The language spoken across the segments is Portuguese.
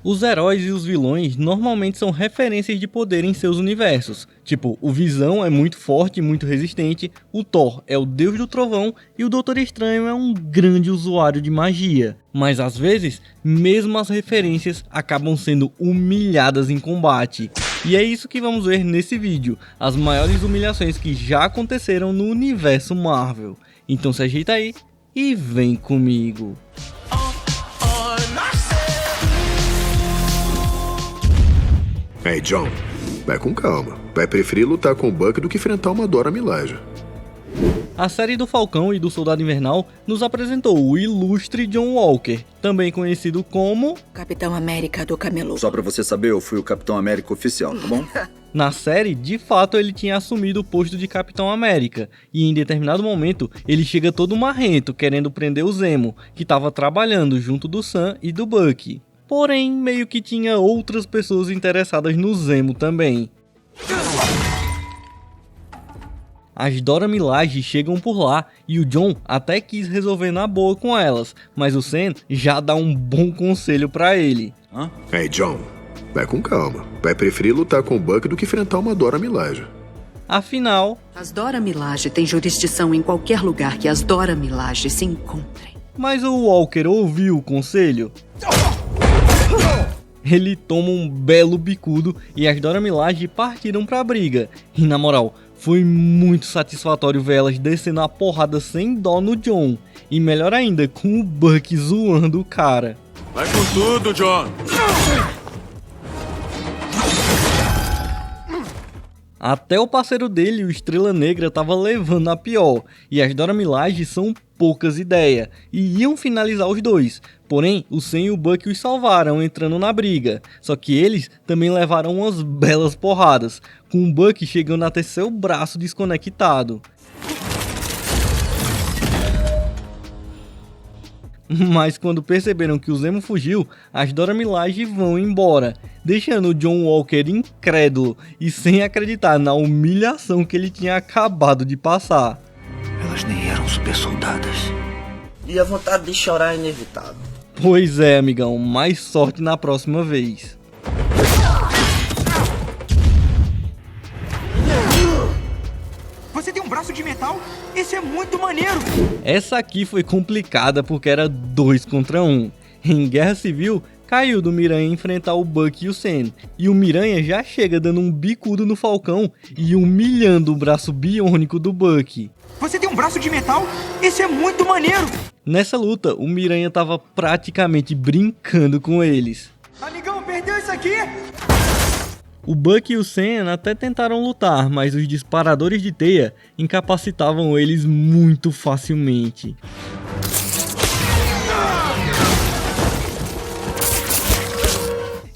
Os heróis e os vilões normalmente são referências de poder em seus universos, tipo, o Visão é muito forte e muito resistente, o Thor é o deus do trovão e o Doutor Estranho é um grande usuário de magia. Mas às vezes, mesmo as referências acabam sendo humilhadas em combate. E é isso que vamos ver nesse vídeo, as maiores humilhações que já aconteceram no universo Marvel. Então se ajeita aí e vem comigo. Ei, John, vai com calma. Vai preferir lutar com o Buck do que enfrentar uma Dora Milaje. A série do Falcão e do Soldado Invernal nos apresentou o ilustre John Walker, também conhecido como Capitão América do Camelô. Só pra você saber, eu fui o Capitão América oficial, tá bom? Na série, de fato, ele tinha assumido o posto de Capitão América, e em determinado momento, ele chega todo marrento querendo prender o Zemo, que estava trabalhando junto do Sam e do Bucky. Porém, meio que tinha outras pessoas interessadas no Zemo também. As Dora Milaje chegam por lá e o John até quis resolver na boa com elas, mas o Sam já dá um bom conselho pra ele. Ei, John, vai com calma. Vai preferir lutar com o Buck do que enfrentar uma Dora Milaje. Afinal, As Dora Milaje têm jurisdição em qualquer lugar que as Dora Milaje se encontrem. mas o Walker ouviu o conselho? Ele toma um belo bicudo e as Dora Milaje partiram pra briga. E na moral, foi muito satisfatório ver elas descendo a porrada sem dó no John. E melhor ainda, com o Buck zoando o cara. Vai com tudo, John! Até o parceiro dele, o Estrela Negra, tava levando a pior, e as Dora Milaje são poucas ideias, e iam finalizar os dois. Porém, o Sam e o Buck os salvaram entrando na briga, só que eles também levaram umas belas porradas, com o Buck chegando até seu braço desconectado. Mas quando perceberam que o Zemo fugiu, as Dora Milaje vão embora, deixando o John Walker incrédulo e sem acreditar na humilhação que ele tinha acabado de passar. Elas nem eram super soldadas. E a vontade de chorar é inevitável. Pois é, amigão, mais sorte na próxima vez. Você tem um braço de metal? Esse é muito maneiro! Essa aqui foi complicada porque era 2 contra 1. Em Guerra Civil, caiu do Miranha enfrentar o Buck e o Sam, e o Miranha já chega dando um bicudo no Falcão e humilhando o braço biônico do Buck. Você tem um braço de metal? Esse é muito maneiro! Nessa luta, o Miranha tava praticamente brincando com eles. Amigão, perdeu isso aqui? O Buck e o Sam até tentaram lutar, mas os disparadores de teia incapacitavam eles muito facilmente.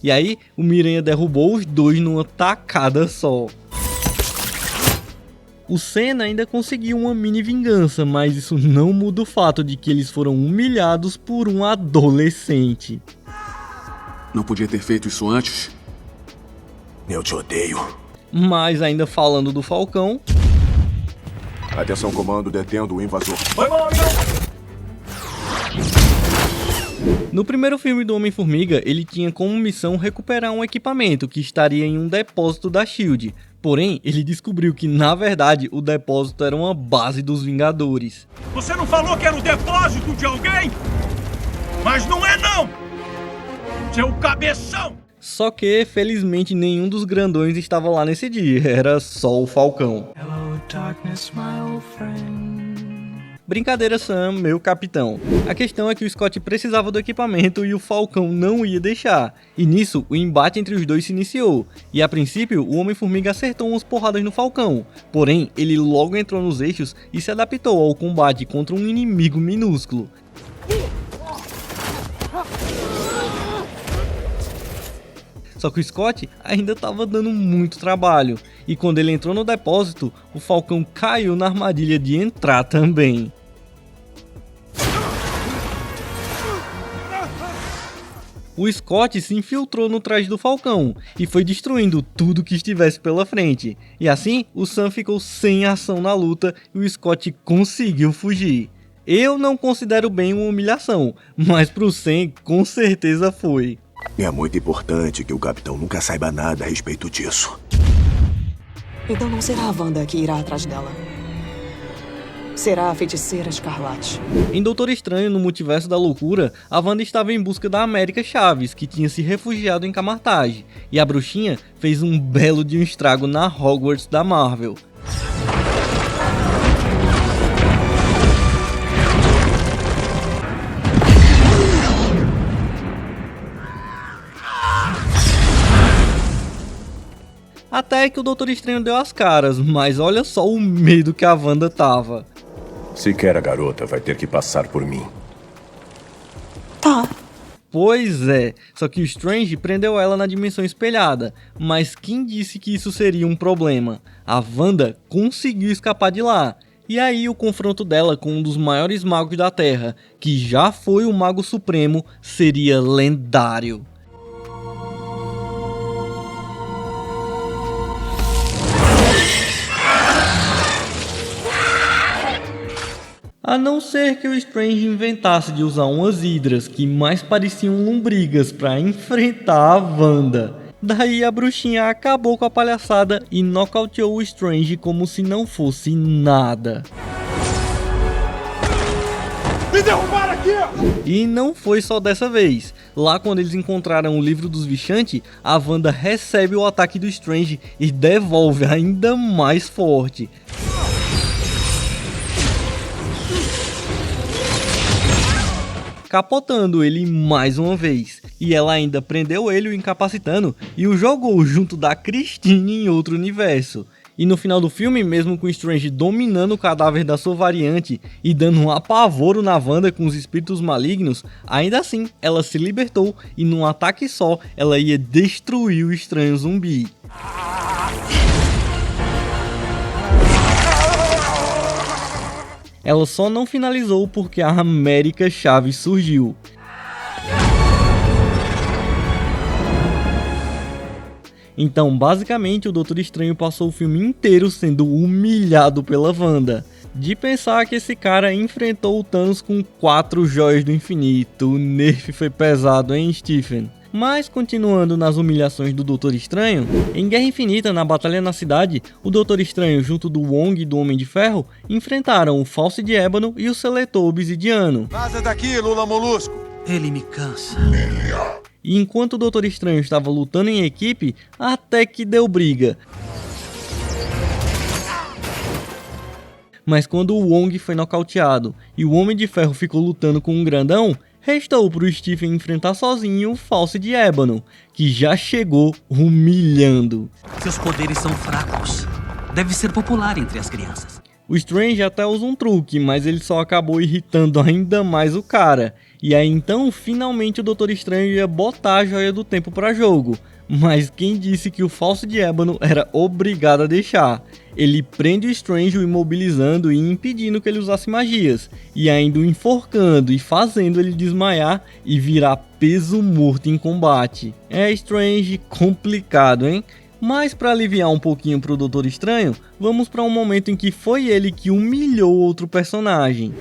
E aí, o Miranha derrubou os dois numa tacada só. O Sam ainda conseguiu uma mini vingança, mas isso não muda o fato de que eles foram humilhados por um adolescente. Não podia ter feito isso antes? Eu te odeio. Mas ainda falando do Falcão, Atenção, comando, detendo o invasor. no primeiro filme do Homem-Formiga, ele tinha como missão recuperar um equipamento que estaria em um depósito da SHIELD. Porém, ele descobriu que, na verdade, o depósito era uma base dos Vingadores. Você não falou que era o depósito de alguém? Mas não é não! Seu cabeção! Só que, felizmente, nenhum dos grandões estava lá nesse dia, era só o Falcão. Hello, darkness, my old friend. Brincadeira, Sam, meu capitão. A questão é que o Scott precisava do equipamento e o Falcão não ia deixar. E nisso, o embate entre os dois se iniciou. E a princípio, o Homem-Formiga acertou umas porradas no Falcão. Porém, ele logo entrou nos eixos e se adaptou ao combate contra um inimigo minúsculo. Só que o Scott ainda estava dando muito trabalho, e quando ele entrou no depósito, o Falcão caiu na armadilha de entrar também. O Scott se infiltrou no traje do Falcão e foi destruindo tudo que estivesse pela frente. E assim, o Sam ficou sem ação na luta e o Scott conseguiu fugir. Eu não considero bem uma humilhação, mas pro Sam com certeza foi. É muito importante que o capitão nunca saiba nada a respeito disso. Então não será a Wanda que irá atrás dela. Será a Feiticeira Escarlate. Em Doutor Estranho no Multiverso da Loucura, a Wanda estava em busca da América Chaves, que tinha se refugiado em Camartage, e a bruxinha fez um belo de um estrago na Hogwarts da Marvel. Até que o Doutor Estranho deu as caras, mas olha só o medo que a Wanda tava. Sequer a garota vai ter que passar por mim. Tá. Pois é, só que o Strange prendeu ela na dimensão espelhada, mas quem disse que isso seria um problema? A Wanda conseguiu escapar de lá. E aí o confronto dela com um dos maiores magos da Terra, que já foi o Mago Supremo, seria lendário. A não ser que o Strange inventasse de usar umas hidras que mais pareciam lombrigas para enfrentar a Wanda. Daí a bruxinha acabou com a palhaçada e nocauteou o Strange como se não fosse nada. Me derrubaram aqui! E não foi só dessa vez. Lá quando eles encontraram o livro dos Vishanti, a Wanda recebe o ataque do Strange e devolve ainda mais forte. Capotando ele mais uma vez, e ela ainda prendeu ele o incapacitando e o jogou junto da Christine em outro universo. E no final do filme, mesmo com o Strange dominando o cadáver da sua variante e dando um apavoro na Wanda com os espíritos malignos, ainda assim ela se libertou e num ataque só ela ia destruir o estranho zumbi. Ela só não finalizou porque a América Chaves surgiu. Então, basicamente, o Doutor Estranho passou o filme inteiro sendo humilhado pela Wanda. De pensar que esse cara enfrentou o Thanos com 4 joias do infinito, o nerf foi pesado, hein, Stephen? Mas continuando nas humilhações do Doutor Estranho, em Guerra Infinita, na Batalha na Cidade, o Doutor Estranho junto do Wong e do Homem de Ferro enfrentaram o Falso de Ébano e o Seletor Obsidiano. Vaza daqui, Lula Molusco! Ele me cansa. E enquanto o Doutor Estranho estava lutando em equipe, até que deu briga. Mas quando o Wong foi nocauteado e o Homem de Ferro ficou lutando com um grandão, restou para o Stephen enfrentar sozinho o Falso de Ébano, que já chegou humilhando. Seus poderes são fracos. Deve ser popular entre as crianças. O Strange até usa um truque, mas ele só acabou irritando ainda mais o cara. E aí então, finalmente o Doutor Estranho ia botar a Joia do Tempo para jogo. Mas quem disse que o Falso de Ébano era obrigado a deixar? Ele prende o Strange o imobilizando e impedindo que ele usasse magias, e ainda o enforcando e fazendo ele desmaiar e virar peso morto em combate. É Strange complicado, hein? Mas para aliviar um pouquinho pro Doutor Estranho, vamos para um momento em que foi ele que humilhou outro personagem.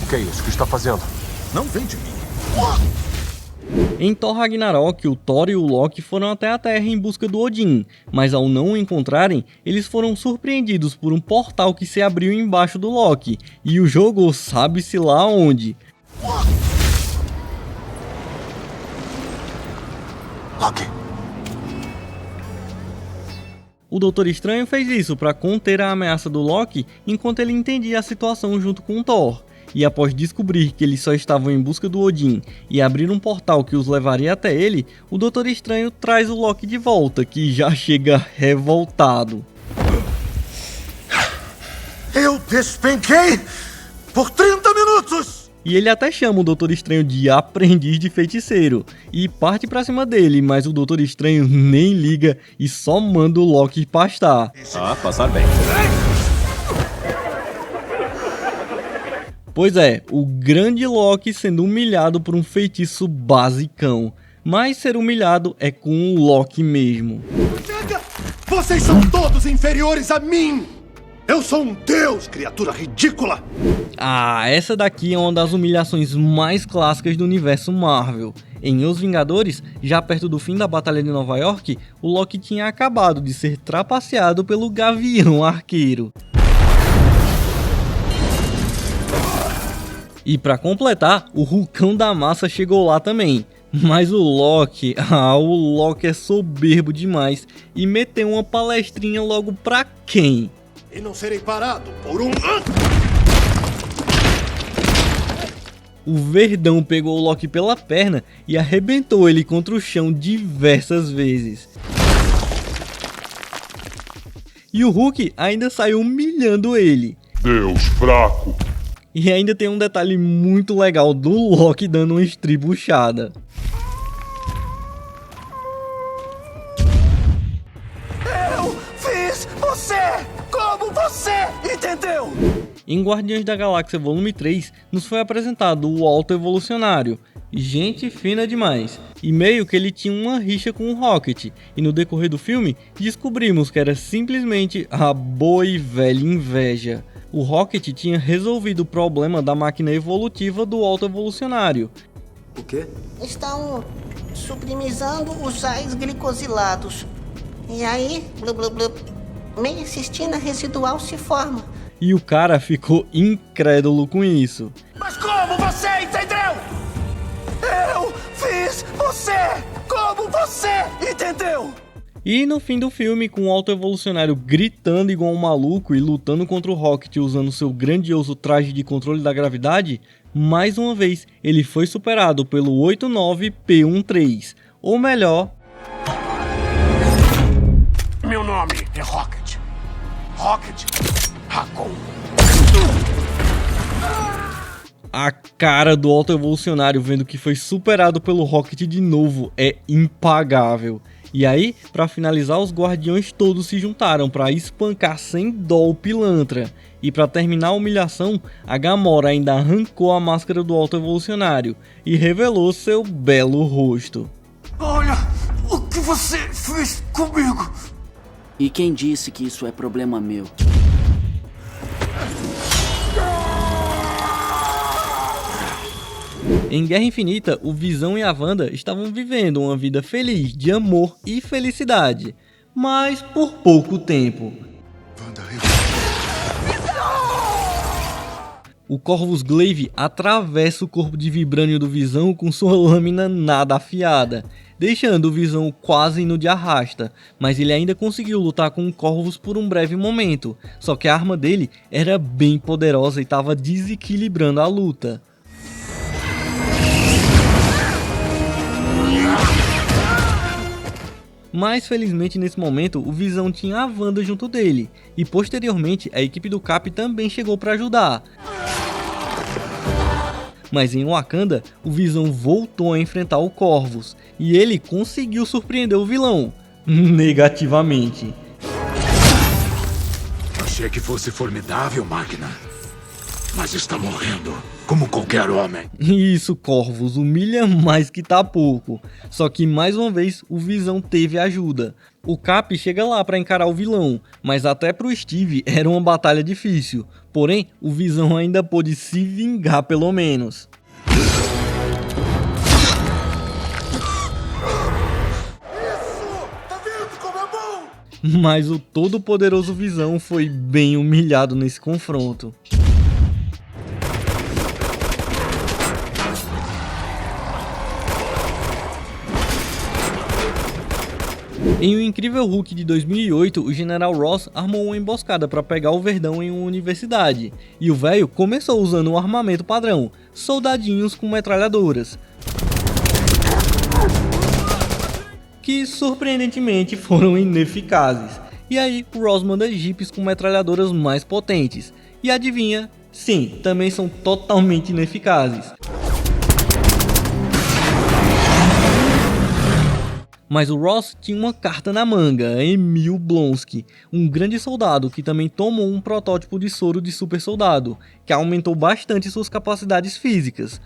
O que é isso? O que está fazendo? Não vem de mim. Em Thor Ragnarok, o Thor e o Loki foram até a Terra em busca do Odin, mas ao não o encontrarem, eles foram surpreendidos por um portal que se abriu embaixo do Loki, e o jogou sabe-se lá onde. Loki. O Doutor Estranho fez isso para conter a ameaça do Loki enquanto ele entendia a situação junto com o Thor. E após descobrir que eles só estavam em busca do Odin e abrir um portal que os levaria até ele, o Doutor Estranho traz o Loki de volta, que já chega revoltado. Eu despenquei por 30 minutos! E ele até chama o Doutor Estranho de aprendiz de feiticeiro e parte pra cima dele, mas o Doutor Estranho nem liga e só manda o Loki pastar. Passar bem. Pois é, o grande Loki sendo humilhado por um feitiço basicão. Mas ser humilhado é com o Loki mesmo. Chega! Vocês são todos inferiores a mim! Eu sou um deus, criatura ridícula! Ah, essa daqui é uma das humilhações mais clássicas do universo Marvel. Em Os Vingadores, já perto do fim da Batalha de Nova York, o Loki tinha acabado de ser trapaceado pelo Gavião Arqueiro. E pra completar, o Hulkão da Massa chegou lá também. Mas o Loki é soberbo demais e meteu uma palestrinha logo pra quem? E não serei parado por um... O Verdão pegou o Loki pela perna e arrebentou ele contra o chão diversas vezes. E o Hulk ainda saiu humilhando ele. Deus fraco. E ainda tem um detalhe muito legal do Loki dando uma estribuchada. Eu fiz você como você entendeu? Em Guardiões da Galáxia Volume 3, nos foi apresentado o Alto Evolucionário. Gente fina demais. E meio que ele tinha uma rixa com o Rocket. E no decorrer do filme, descobrimos que era simplesmente a boa e velha inveja. O Rocket tinha resolvido o problema da máquina evolutiva do Alto Evolucionário. O quê? Estão sublimizando os sais glicosilados. E aí, blub blub blub, meia cistina residual se forma. E o cara ficou incrédulo com isso. Mas como você entendeu? Eu fiz você como você entendeu? E no fim do filme, com o Alto Evolucionário gritando igual um maluco e lutando contra o Rocket usando seu grandioso traje de controle da gravidade, mais uma vez ele foi superado pelo 89P13, ou melhor... Meu nome é Rocket. Rocket Raccoon. A cara do Alto Evolucionário vendo que foi superado pelo Rocket de novo é impagável. E aí, pra finalizar, os Guardiões todos se juntaram pra espancar sem dó o pilantra. E pra terminar a humilhação, a Gamora ainda arrancou a máscara do Alto Evolucionário e revelou seu belo rosto. Olha o que você fez comigo. E quem disse que isso é problema meu? Em Guerra Infinita, o Visão e a Wanda estavam vivendo uma vida feliz de amor e felicidade, mas por pouco tempo. O Corvus Glaive atravessa o corpo de vibrânio do Visão com sua lâmina nada afiada, deixando o Visão quase indo de arrasta, mas ele ainda conseguiu lutar com o Corvus por um breve momento, só que a arma dele era bem poderosa e estava desequilibrando a luta. Mas felizmente nesse momento o Visão tinha a Wanda junto dele, e posteriormente a equipe do Cap também chegou para ajudar. Mas em Wakanda, o Visão voltou a enfrentar o Corvus, e ele conseguiu surpreender o vilão, negativamente. Achei que fosse formidável, máquina. Mas está morrendo, como qualquer homem. Isso, Corvus, humilha mais que tá pouco. Só que mais uma vez o Visão teve ajuda. O Cap chega lá para encarar o vilão, mas até pro Steve era uma batalha difícil. Porém, o Visão ainda pôde se vingar pelo menos. Mas o todo-poderoso Visão foi bem humilhado nesse confronto. Em O Incrível Hulk de 2008, o General Ross armou uma emboscada para pegar o Verdão em uma universidade, e o velho começou usando um armamento padrão, soldadinhos com metralhadoras, que surpreendentemente foram ineficazes. E aí o Ross manda jipes com metralhadoras mais potentes, e adivinha? Sim, também são totalmente ineficazes. Mas o Ross tinha uma carta na manga, Emil Blonsky, um grande soldado que também tomou um protótipo de soro de super soldado, que aumentou bastante suas capacidades físicas.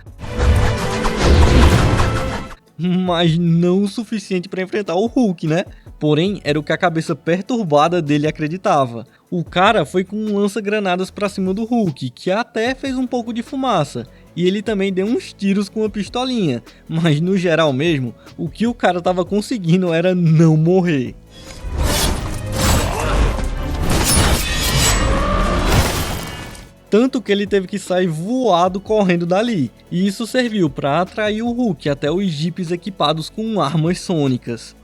mas não o suficiente para enfrentar o Hulk, né? Porém, era o que a cabeça perturbada dele acreditava. O cara foi com um lança-granadas pra cima do Hulk, que até fez um pouco de fumaça. E ele também deu uns tiros com uma pistolinha. Mas no geral mesmo, o que o cara tava conseguindo era não morrer. Tanto que ele teve que sair voado correndo dali. E isso serviu para atrair o Hulk até os jipes equipados com armas sônicas.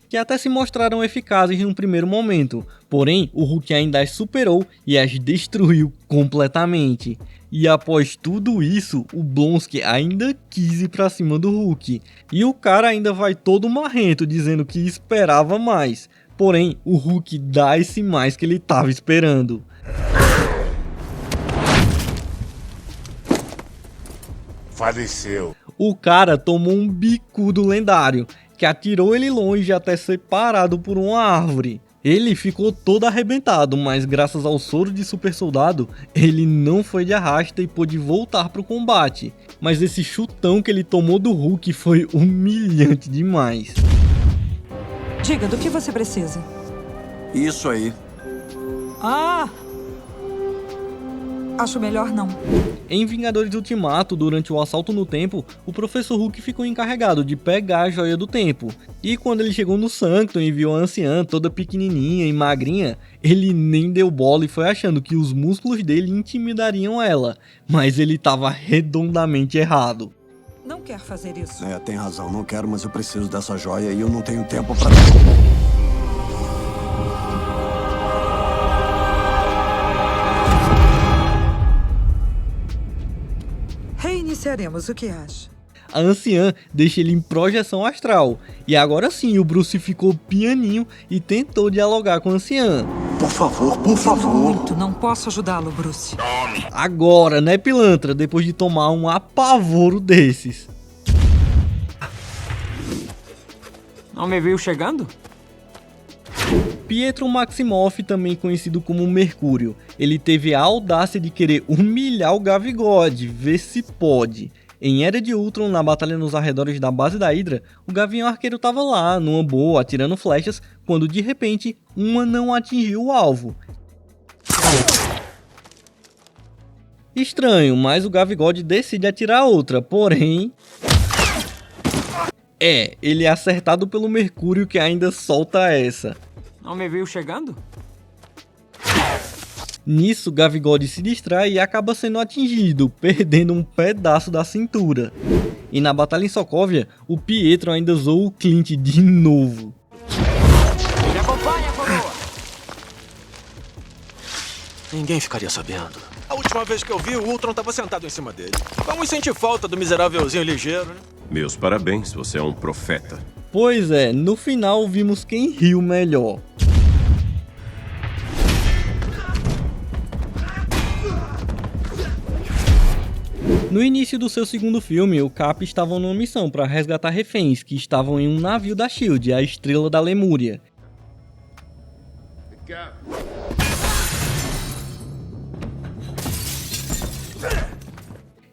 Que até se mostraram eficazes num primeiro momento, porém o Hulk ainda as superou e as destruiu completamente. E após tudo isso, o Blonsky ainda quis ir pra cima do Hulk, e o cara ainda vai todo marrento dizendo que esperava mais, porém o Hulk dá esse mais que ele tava esperando. Faleceu. O cara tomou um bicudo lendário, que atirou ele longe até ser parado por uma árvore. Ele ficou todo arrebentado, mas graças ao soro de super soldado, ele não foi de arrasta e pôde voltar para o combate. Mas esse chutão que ele tomou do Hulk foi humilhante demais. Diga, do que você precisa? Isso aí. Ah! Acho melhor não. Em Vingadores Ultimato, durante o assalto no tempo, o Professor Hulk ficou encarregado de pegar a joia do tempo. E quando ele chegou no Sanctum e viu a anciã toda pequenininha e magrinha, ele nem deu bola e foi achando que os músculos dele intimidariam ela. Mas ele estava redondamente errado. Não quer fazer isso. Tem razão, não quero, mas eu preciso dessa joia e eu não tenho tempo pra... Reiniciaremos, o que acha? A anciã deixa ele em projeção astral. E agora sim, o Bruce ficou pianinho e tentou dialogar com a anciã. Por favor, por favor. Muito, não posso ajudá-lo, Bruce. Agora, né, pilantra? Depois de tomar um apavoro desses. Não me viu chegando? Pietro Maximoff, também conhecido como Mercúrio, ele teve a audácia de querer humilhar o Gavigode, ver se pode. Em Era de Ultron, na batalha nos arredores da base da Hydra, o Gavião Arqueiro tava lá, numa boa, atirando flechas, quando de repente, uma não atingiu o alvo. Estranho, mas o Gavigode decide atirar outra, porém... ele é acertado pelo Mercúrio, que ainda solta essa. Não me viu chegando? Nisso, Gavigode se distrai e acaba sendo atingido, perdendo um pedaço da cintura. E na batalha em Sokovia, o Pietro ainda usou o Clint de novo. Me acompanha, coroa! Ninguém ficaria sabendo. A última vez que eu vi, o Ultron estava sentado em cima dele. Vamos sentir falta do miserávelzinho ligeiro, né? Meus parabéns, você é um profeta. Pois é, no final vimos quem riu melhor. No início do seu segundo filme, o Cap estava numa missão para resgatar reféns que estavam em um navio da SHIELD, a Estrela da Lemúria.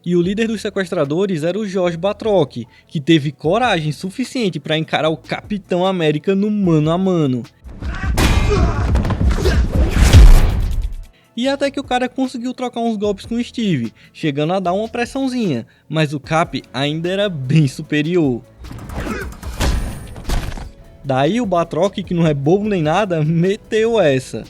E o líder dos sequestradores era o George Batroc, que teve coragem suficiente para encarar o Capitão América no mano a mano. E até que o cara conseguiu trocar uns golpes com o Steve, chegando a dar uma pressãozinha, mas o Cap ainda era bem superior. Daí o Batroc, que não é bobo nem nada, meteu essa.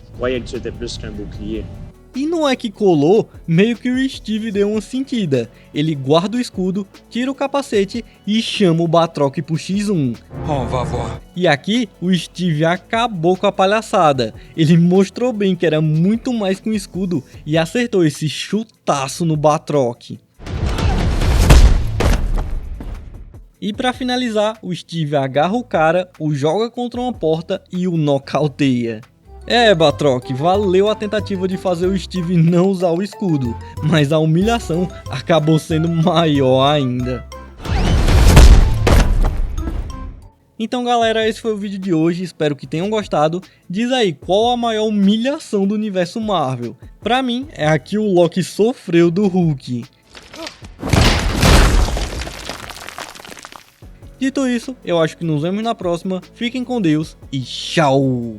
E não é que colou, meio que o Steve deu uma sentida. Ele guarda o escudo, tira o capacete e chama o Batroc pro X1. Oh, vovó. E aqui, o Steve acabou com a palhaçada. Ele mostrou bem que era muito mais que um escudo e acertou esse chutaço no Batroc. E pra finalizar, o Steve agarra o cara, o joga contra uma porta e o nocauteia. Batroc, valeu a tentativa de fazer o Steve não usar o escudo, mas a humilhação acabou sendo maior ainda. Então galera, esse foi o vídeo de hoje, espero que tenham gostado. Diz aí, qual a maior humilhação do universo Marvel? Pra mim, é a que o Loki sofreu do Hulk. Dito isso, eu acho que nos vemos na próxima, fiquem com Deus e tchau!